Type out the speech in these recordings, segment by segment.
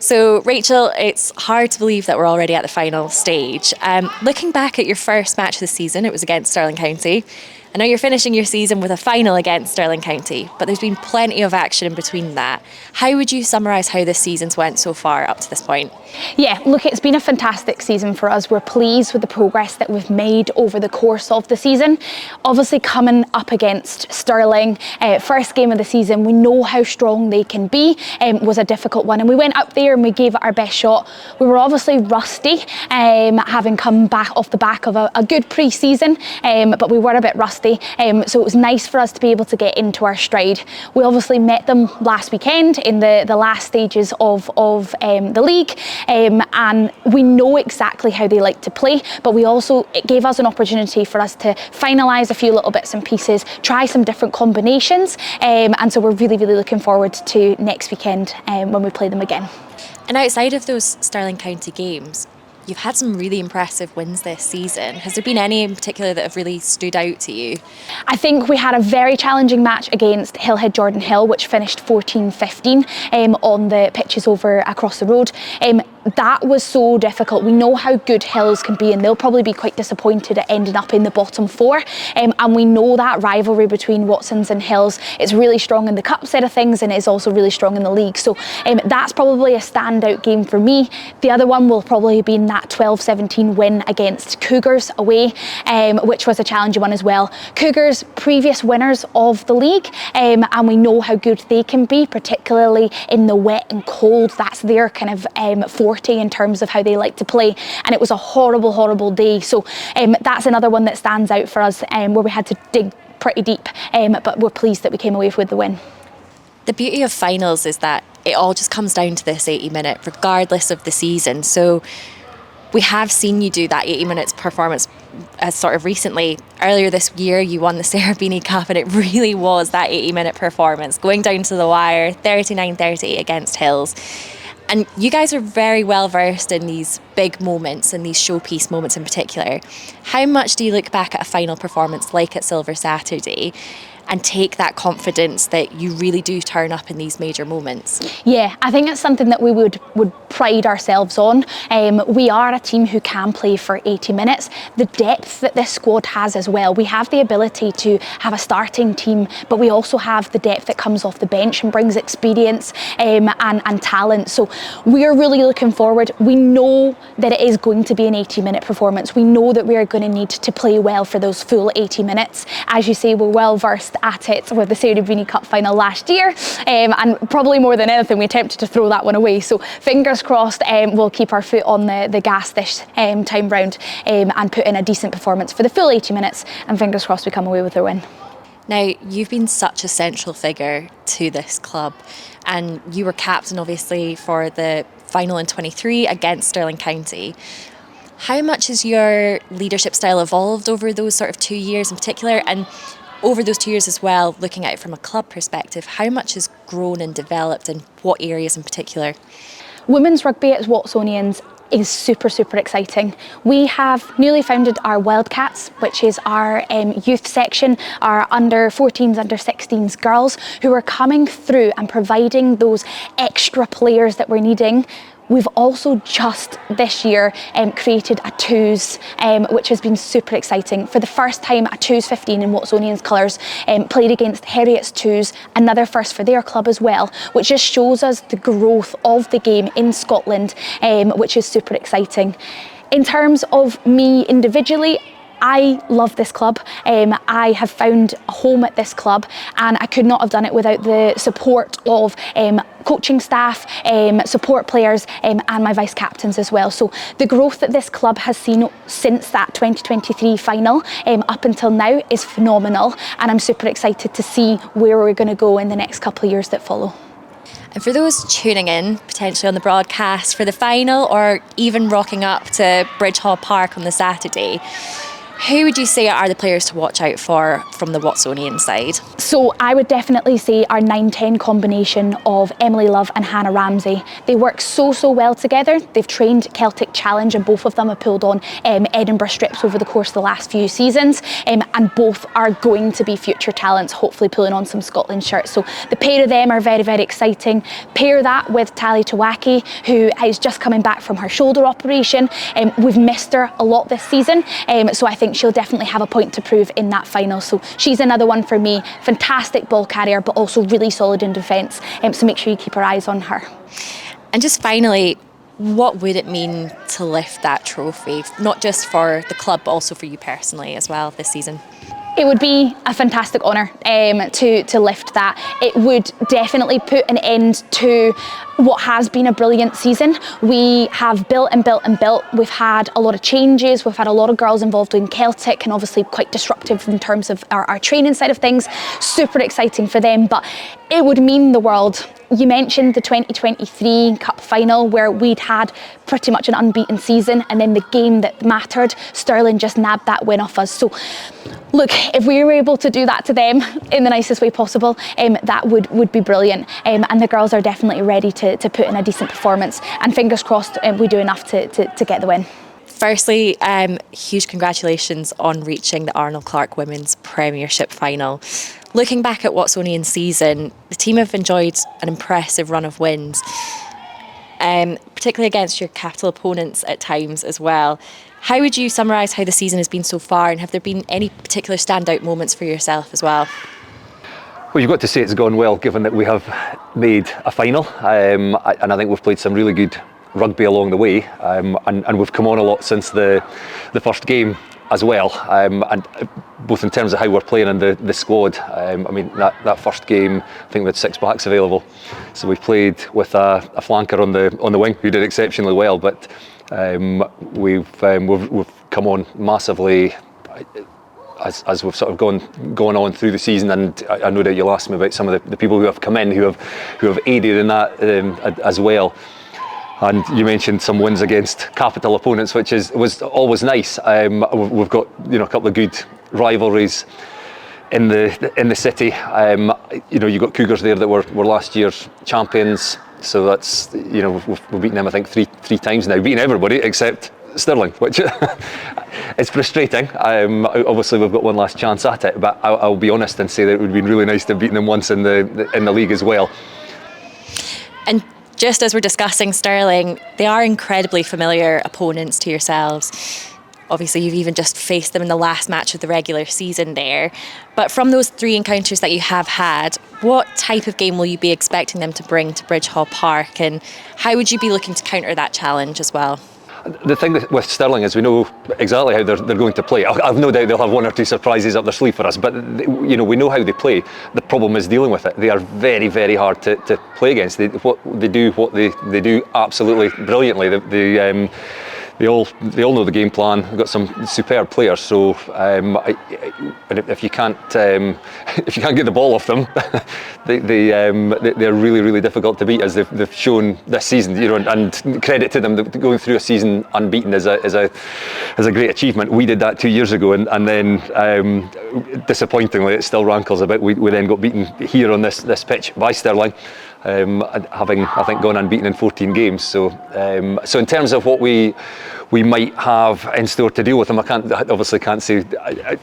So, Rachel, it's hard to believe that we're already at the final stage. Looking back at your first match of the season, it was against Stirling County. I know you're finishing your season with a final against Stirling County, but there's been plenty of action in between that. How would you summarise how this season's went so far up to this point? Yeah, look, it's been a fantastic season for us. We're pleased with the progress that we've made over the course of the season. Obviously, coming up against Stirling, first game of the season, we know how strong they can be, was a difficult one. And we went up there and we gave it our best shot. We were obviously rusty, having come back off the back of a good pre-season, but we were a bit rusty. So it was nice for us to be able to get into our stride. We obviously met them last weekend in the last stages of the league. And we know exactly how they like to play, but it gave us an opportunity for us to finalise a few little bits and pieces, try some different combinations, and so we're really, really looking forward to next weekend when we play them again. And outside of those Stirling County games, you've had some really impressive wins this season. Has there been any in particular that have really stood out to you? I think we had a very challenging match against Hillhead Jordan Hill, which finished 14-15 on the pitches over across the road. That was so difficult. We know how good Hills can be, and they'll probably be quite disappointed at ending up in the bottom four. And we know that rivalry between Watsons and Hills is really strong in the cup side of things, and is also really strong in the league. So that's probably a standout game for me. The other one will probably have been that 12-17 win against Cougars away, which was a challenging one as well. Cougars, previous winners of the league, and we know how good they can be, particularly in the wet and cold. That's their kind of forte in terms of how they like to play, and it was a horrible, horrible day. So that's another one that stands out for us, where we had to dig pretty deep, but we're pleased that we came away with the win. The beauty of finals is that it all just comes down to this 80-minute, regardless of the season. So we have seen you do that 80 minutes performance as sort of recently. Earlier this year, you won the Sarah Beanie Cup, and it really was that 80-minute performance, going down to the wire, 39-30 against Hills. And you guys are very well versed in these big moments and these showpiece moments in particular. How much do you look back at a final performance like at Silver Saturday and take that confidence that you really do turn up in these major moments? Yeah, I think it's something that we would pride ourselves on. We are a team who can play for 80 minutes. The depth that this squad has as well. We have the ability to have a starting team, but we also have the depth that comes off the bench and brings experience and talent. So we're really looking forward. We know that it is going to be an 80-minute performance. We know that we are going to need to play well for those full 80 minutes. As you say, we're well versed at it with the Sarah Beanie Cup final last year, and probably more than anything we attempted to throw that one away. So fingers crossed we'll keep our foot on the gas this time round, and put in a decent performance for the full 80 minutes, and fingers crossed we come away with a win. Now, you've been such a central figure to this club, and you were captain obviously for the final in 23 against Stirling County. How much has your leadership style evolved over those sort of 2 years in particular, and over those 2 years as well, looking at it from a club perspective, how much has grown and developed, and what areas in particular? Women's rugby at Watsonians is super, super exciting. We have newly founded our Wildcats, which is our youth section, our under 14s, under 16s girls, who are coming through and providing those extra players that we're needing. We've also just this year created a twos, which has been super exciting. For the first time, a twos 15 in Watsonians colours played against Heriot's twos, another first for their club as well, which just shows us the growth of the game in Scotland, which is super exciting. In terms of me individually, I love this club. I have found a home at this club, and I could not have done it without the support of coaching staff, support players, and my vice captains as well. So the growth that this club has seen since that 2023 final up until now is phenomenal, and I'm super excited to see where we're going to go in the next couple of years that follow. And for those tuning in, potentially on the broadcast for the final, or even rocking up to Bridge Hall Park on the Saturday, Who would you say are the players to watch out for from the Watsonian side? So I would definitely say our 9-10 combination of Emily Love and Hannah Ramsey. They work so well together. They've trained Celtic Challenge and both of them have pulled on Edinburgh strips over the course of the last few seasons, and both are going to be future talents, hopefully pulling on some Scotland shirts. So the pair of them are very exciting. Pair that with Tali Tawaki, who is just coming back from her shoulder operation. We've missed her a lot this season, so I think she'll definitely have a point to prove in that final. So she's another one for me. Fantastic ball carrier, but also really solid in defence. So make sure you keep your eyes on her. And just finally, what would it mean to lift that trophy, not just for the club, but also for you personally as well this season? It would be a fantastic honour to lift that. It would definitely put an end to what has been a brilliant season. We have built and built and built. We've had a lot of changes. We've had a lot of girls involved in Celtic and obviously quite disruptive in terms of our training side of things. Super exciting for them, but it would mean the world. You mentioned the 2023 Cup final where we'd had pretty much an unbeaten season, and then the game that mattered, Stirling just nabbed that win off us. So look, if we were able to do that to them in the nicest way possible, that would be brilliant. And the girls are definitely ready to put in a decent performance, and fingers crossed we do enough to get the win. Firstly, huge congratulations on reaching the Arnold Clark Women's Premiership final. Looking back at Watsonian season, the team have enjoyed an impressive run of wins, particularly against your capital opponents at times as well. How would you summarise how the season has been so far, and have there been any particular standout moments for yourself as well? Well, you've got to say it's gone well, given that we have made a final, and I think we've played some really good rugby along the way, and we've come on a lot since the first game as well, and both in terms of how we're playing and the squad. I mean, that first game, I think we had 6 backs available, so we played with a flanker on the wing who did exceptionally well, but we've come on massively as we've sort of gone on through the season, and I know that you'll ask me about some of the people who have come in who have aided in that as well. And you mentioned some wins against capital opponents, which was always nice. We've got a couple of good rivalries in the city. You got Cougars there that were last year's champions, so that's we've beaten them I think three times now, beaten everybody except Stirling, which is frustrating. Obviously we've got one last chance at it, but I'll be honest and say that it would have been really nice to have beaten them once in the league as well. And just as we're discussing Stirling, they are incredibly familiar opponents to yourselves. Obviously, you've even just faced them in the last match of the regular season there. But from those 3 encounters that you have had, what type of game will you be expecting them to bring to Bridge Hall Park, and how would you be looking to counter that challenge as well? The thing with Stirling is we know exactly how they're going to play. I've no doubt they'll have 1 or 2 surprises up their sleeve for us, but we know how they play. The problem is dealing with it. They are very hard to play against. They do absolutely brilliantly. They all know the game plan. We've got some superb players, so if you can't get the ball off them, they're really difficult to beat, as they've shown this season. And credit to them, going through a season unbeaten is a great achievement. We did that 2 years ago, and then disappointingly, it still rankles a bit. We then got beaten here on this pitch by Stirling, having I think gone unbeaten in 14 games. So in terms of what we might have in store to deal with them, I obviously can't say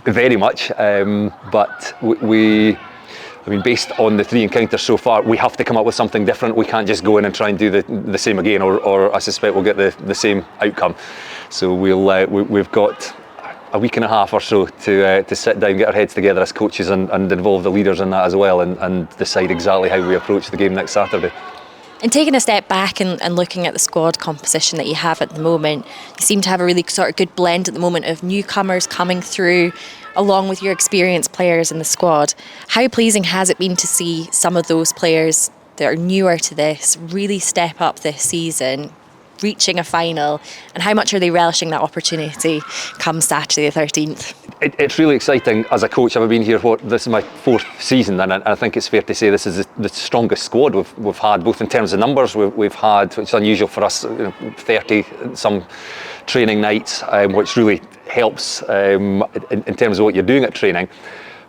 very much, but based on the 3 encounters so far, we have to come up with something different. We can't just go in and try and do the same again, or I suspect we'll get the same outcome. So we've got a week and a half or so to sit down, get our heads together as coaches, and involve the leaders in that as well, and decide exactly how we approach the game next Saturday. And taking a step back and looking at the squad composition that you have at the moment, you seem to have a really sort of good blend at the moment of newcomers coming through along with your experienced players in the squad. How pleasing has it been to see some of those players that are newer to this really step up this season, reaching a final, and how much are they relishing that opportunity come Saturday the 13th? It's really exciting as a coach. I've been here, this is my 4th season, and I think it's fair to say this is the strongest squad we've had, both in terms of numbers. We've had, which is unusual for us, 30 some training nights, which really helps in terms of what you're doing at training.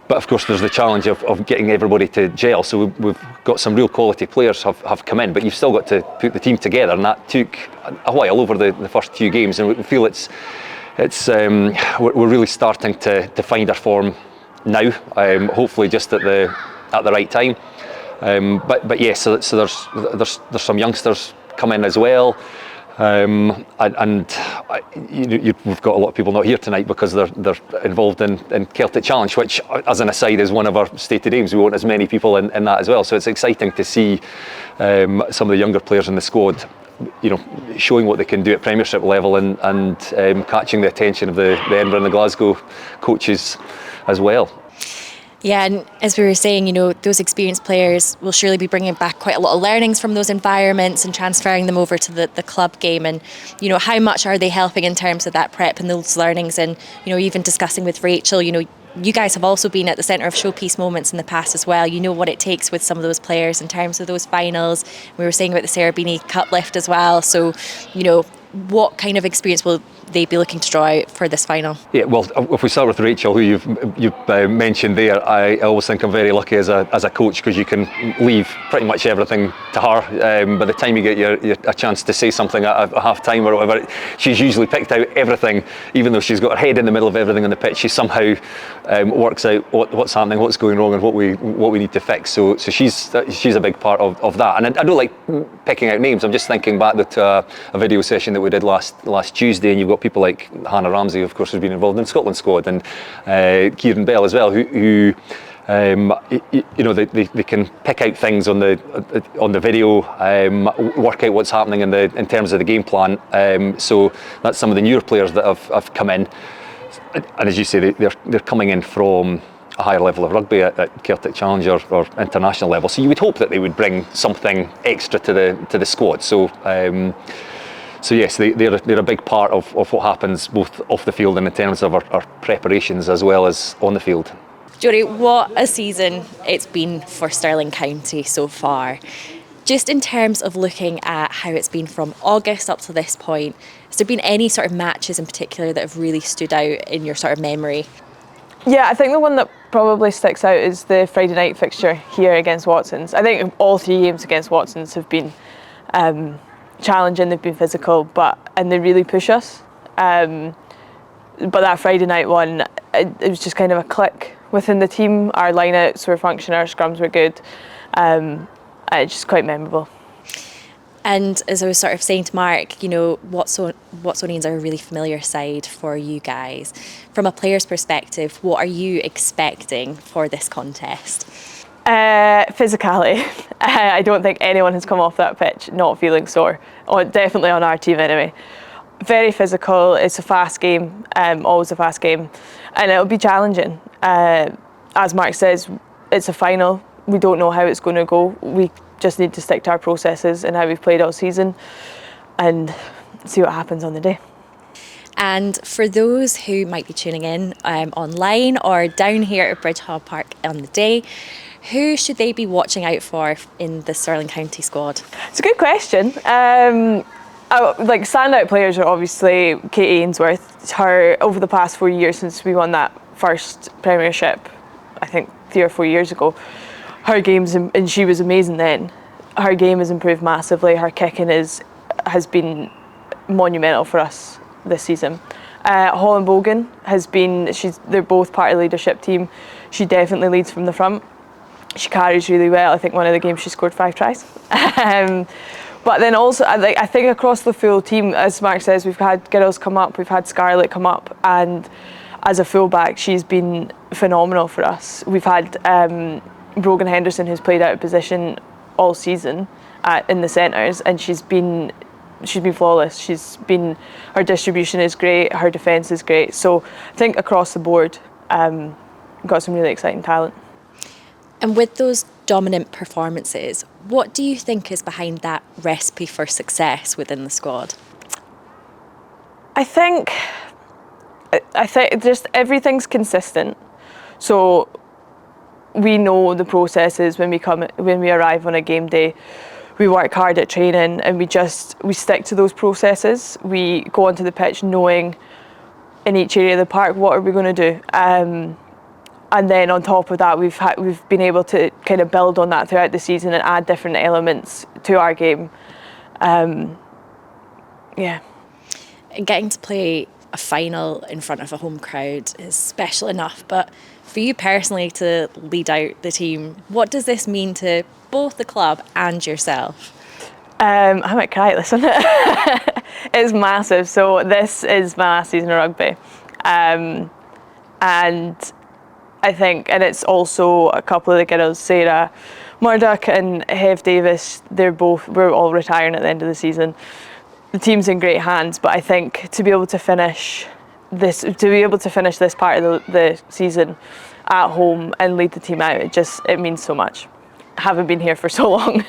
But of course, there's the challenge of getting everybody to gel. So we've got some real quality players have come in, but you've still got to put the team together, and that took a while over the first few games. And we feel we're really starting to find our form now. Hopefully, just at the right time. But yes, so there's some youngsters come in as well. We've got a lot of people not here tonight because they're involved in Celtic Challenge, which, as an aside, is one of our stated aims. We want as many people in that as well. So it's exciting to see some of the younger players in the squad, showing what they can do at Premiership level and catching the attention of the Edinburgh and the Glasgow coaches as well. Yeah, and as we were saying, those experienced players will surely be bringing back quite a lot of learnings from those environments and transferring them over to the club game. And, how much are they helping in terms of that prep and those learnings? And, even discussing with Rachel, you guys have also been at the centre of showpiece moments in the past as well. You know what it takes with some of those players in terms of those finals. We were saying about the Sarah Beanie Cup lift as well. So, what kind of experience will they be looking to draw out for this final? Yeah, well, if we start with Rachel, who you've mentioned there, I always think I'm very lucky as a coach, because you can leave pretty much everything to her. By the time you get a chance to say something at a half time or whatever, she's usually picked out everything. Even though she's got her head in the middle of everything on the pitch, she somehow works out what's happening, what's going wrong, and what we need to fix. So she's a big part of that. And I don't like picking out names. I'm just thinking back to a video session that we did last Tuesday, and you've got people like Hannah Ramsey, of course, who's been involved in the Scotland squad, and Kieran Bell as well, who they can pick out things on the video, work out what's happening in terms of the game plan. So that's some of the newer players that have come in, and as you say, they're coming in from a higher level of rugby at Celtic Challenge or international level. So you would hope that they would bring something extra to the squad. So yes, they're a big part of what happens both off the field and in terms of our preparations as well as on the field. Jodie, what a season it's been for Stirling County so far. Just in terms of looking at how it's been from August up to this point, has there been any sort of matches in particular that have really stood out in your sort of memory? Yeah, I think the one that probably sticks out is the Friday night fixture here against Watsons. I think all 3 games against Watsons have been challenging, they've been physical, and they really push us. But that Friday night one, it was just kind of a click within the team. Our lineouts were functioning, our scrums were good. It's just quite memorable. And as I was sort of saying to Mark, Watsonians are a really familiar side for you guys. From a player's perspective, what are you expecting for this contest? Physicality. I don't think anyone has come off that pitch not feeling sore. Definitely on our team anyway. Very physical. It's a fast game, always a fast game, and it'll be challenging. As Mark says, it's a final. We don't know how it's going to go. We just need to stick to our processes and how we've played all season and see what happens on the day. And for those who might be tuning in online or down here at Bridge Hall Park on the day, who should they be watching out for in the Stirling County squad? It's a good question. Standout players are obviously Katie Ainsworth. Her, over the past 4 years since we won that first Premiership, I think 3 or 4 years ago, her games, and she was amazing then. Her game has improved massively. Her kicking has been monumental for us this season. Holland Bogan they're both part of the leadership team. She definitely leads from the front. She carries really well. I think one of the games she scored 5 tries. But then also, I think across the full team, as Mark says, we've had girls come up, we've had Scarlett come up, and as a fullback, she's been phenomenal for us. We've had Brogan Henderson, who's played out of position all season in the centres, and she's been flawless. Her distribution is great, her defence is great. So I think across the board, we've got some really exciting talent. And with those dominant performances, what do you think is behind that recipe for success within the squad? I think just everything's consistent. So we know the processes when we arrive on a game day. We work hard at training and we stick to those processes. We go onto the pitch knowing in each area of the park. What are we going to do? And then on top of that, we've been able to kind of build on that throughout the season and add different elements to our game. Yeah. Getting to play a final in front of a home crowd is special enough, but for you personally to lead out the team, what does this mean to both the club and yourself? I might cry at this one. It's massive. So this is my last season of rugby. And I think, and it's also a couple of the girls, Sarah Murdoch and Hev Davis, we're all retiring at the end of the season. The team's in great hands, but I think to be able to finish this part of the season at home and lead the team out, it means so much. I haven't been here for so long.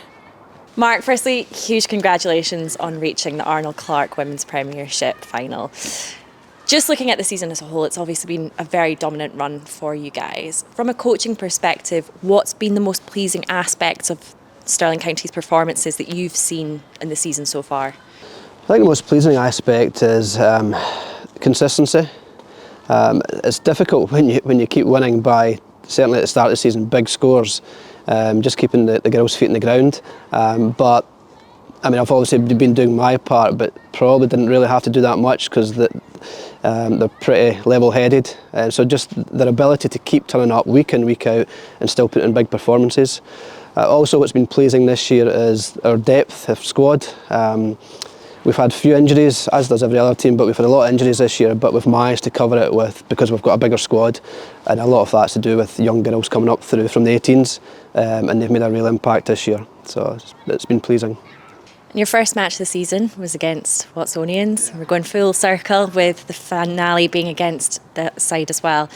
Mark, firstly, huge congratulations on reaching the Arnold Clark Women's Premiership final. Just looking at the season as a whole, it's obviously been a very dominant run for you guys. From a coaching perspective, what's been the most pleasing aspects of Stirling County's performances that you've seen in the season so far? I think the most pleasing aspect is consistency. It's difficult when you keep winning by, certainly at the start of the season, big scores, just keeping the girls' feet in the ground. But I mean, I've obviously been doing my part, but probably didn't really have to do that much because they're pretty level-headed. So just their ability to keep turning up week in, week out and still put in big performances. Also, what's been pleasing this year is our depth of squad. We've had few injuries, as does every other team, but we've had a lot of injuries this year, but we've managed to cover it because we've got a bigger squad, and a lot of that's to do with young girls coming up through from the 18s, and they've made a real impact this year, so it's been pleasing. Your first match of the season was against Watsonians. We're going full circle with the finale being against that side as well.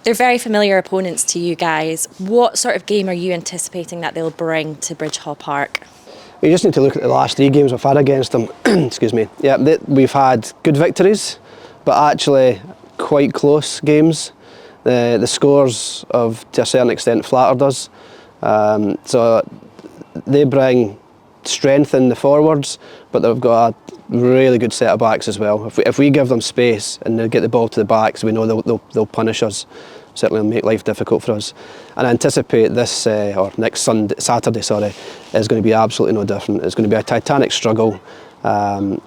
They're very familiar opponents to you guys. What sort of game are you anticipating that they'll bring to Bridge Hall Park? We just need to look at the last 3 games we've had against them. Excuse me. Yeah, we've had good victories, but actually quite close games. The scores have, to a certain extent, flattered us. So they bring strength in the forwards, but they've got a really good set of backs as well. If we give them space and they get the ball to the backs, we know they'll punish us. Certainly make life difficult for us. And I anticipate this, or next Saturday, is going to be absolutely no different. It's going to be a titanic struggle, and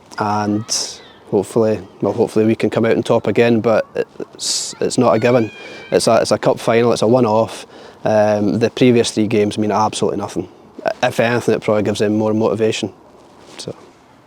hopefully we can come out on top again, but it's not a given. It's a cup final, it's a one-off. The previous 3 games mean absolutely nothing. If anything, it probably gives them more motivation. So.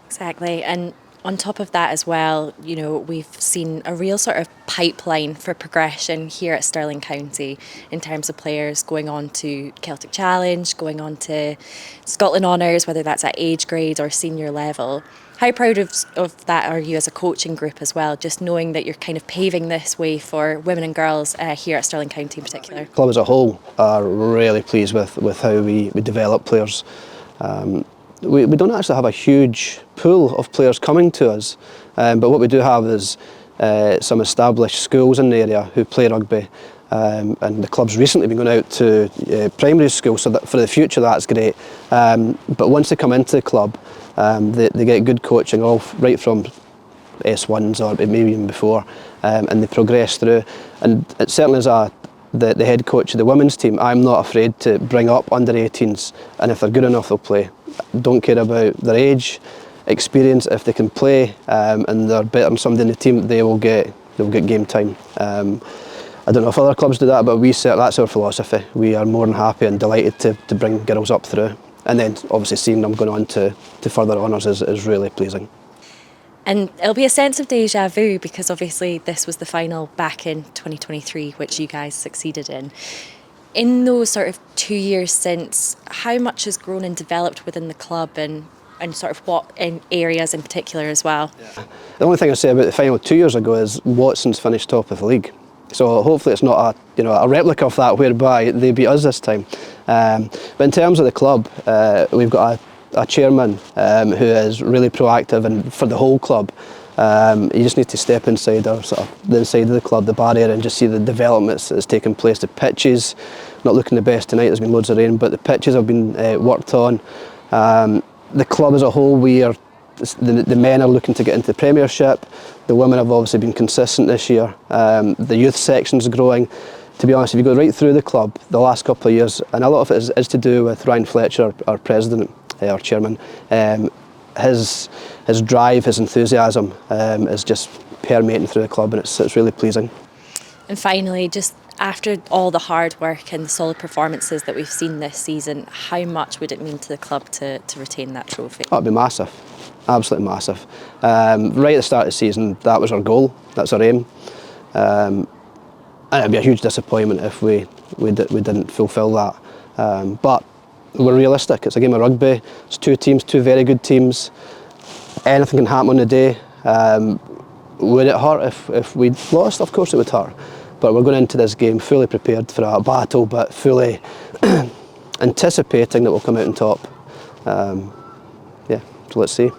Exactly, and on top of that as well, you know, we've seen a real sort of pipeline for progression here at Stirling County in terms of players going on to Celtic Challenge, going on to Scotland Honours, whether that's at age grade or senior level. How proud of that are you as a coaching group as well, just knowing that you're kind of paving this way for women and girls here at Stirling County in particular? The club as a whole are really pleased with how we develop players. We don't actually have a huge pool of players coming to us, but what we do have is some established schools in the area who play rugby, and the club's recently been going out to primary schools, so that for the future that's great. But once they come into the club, they get good coaching all right from S1s or maybe even before, and they progress through. And it certainly as the head coach of the women's team, I'm not afraid to bring up under 18s, and if they're good enough they'll play. Don't care about their age, experience. If they can play and they're better than somebody in the team, they'll get game time. I don't know if other clubs do that, but that's our philosophy. We are more than happy and delighted to bring girls up through, and then obviously seeing them going on to further honours is really pleasing. And it'll be a sense of deja vu because obviously this was the final back in 2023, which you guys succeeded in. In those sort of 2 years since, how much has grown and developed within the club and sort of what in areas in particular as well? Yeah. The only thing I say about the final 2 years ago is Watson's finished top of the league. So hopefully it's not a replica of that whereby they beat us this time. But in terms of the club, we've got a chairman who is really proactive, and for the whole club, you just need to step inside the inside of the club, the barrier, and just see the developments that's taken place. The pitches, not looking the best tonight, there's been loads of rain, but the pitches have been worked on. The club as a whole, we are the men are looking to get into the Premiership. The women have obviously been consistent this year. The youth section's growing. To be honest, if you go right through the club, the last couple of years, and a lot of it is to do with Ryan Fletcher, our president, our chairman. His drive, his enthusiasm is just permeating through the club, and it's really pleasing. And finally, just after all the hard work and the solid performances that we've seen this season, how much would it mean to the club to retain that trophy? Oh, it'd be massive, absolutely massive. Right at the start of the season, that was our goal, that's our aim. And it'd be a huge disappointment if we didn't fulfil that. But we're realistic, it's a game of rugby, it's two teams, two very good teams. Anything can happen on the day. Would it hurt if we'd lost? Of course it would hurt. But we're going into this game fully prepared for a battle, but fully anticipating that we'll come out on top. Yeah, so let's see.